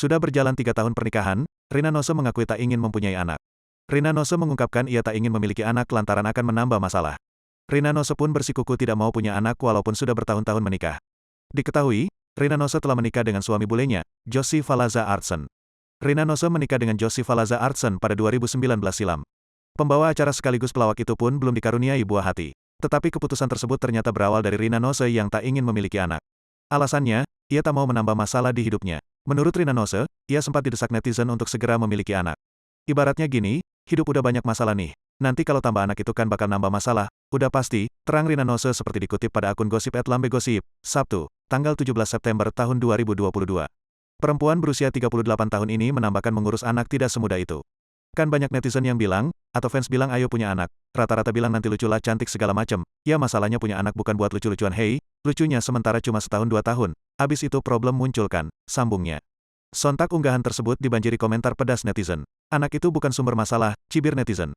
Sudah berjalan 3 tahun pernikahan, Rina Nose mengakui tak ingin mempunyai anak. Rina Nose mengungkapkan ia tak ingin memiliki anak lantaran akan menambah masalah. Rina Nose pun bersikukuh tidak mau punya anak walaupun sudah bertahun-tahun menikah. Diketahui, Rina Nose telah menikah dengan suami bulenya, Jussi Valaza Artson. Rina Nose menikah dengan Jussi Valaza Artson pada 2019 silam. Pembawa acara sekaligus pelawak itu pun belum dikaruniai buah hati. Tetapi keputusan tersebut ternyata berawal dari Rina Nose yang tak ingin memiliki anak. Alasannya, ia tak mau menambah masalah di hidupnya. Menurut Rina Nose, ia sempat didesak netizen untuk segera memiliki anak. Ibaratnya gini, hidup udah banyak masalah nih. Nanti kalau tambah anak itu kan bakal nambah masalah. Udah pasti, terang Rina Nose seperti dikutip pada akun gosip @lambegosip, Sabtu, tanggal 17 September tahun 2022. Perempuan berusia 38 tahun ini menambahkan mengurus anak tidak semudah itu. Kan banyak netizen yang bilang, atau fans bilang ayo punya anak, rata-rata bilang nanti lucu lah cantik segala macem. Ya masalahnya punya anak bukan buat lucu-lucuan hei, lucunya sementara cuma setahun 2 tahun. Abis itu problem munculkan, sambungnya. Sontak unggahan tersebut dibanjiri komentar pedas netizen. Anak itu bukan sumber masalah, cibir netizen.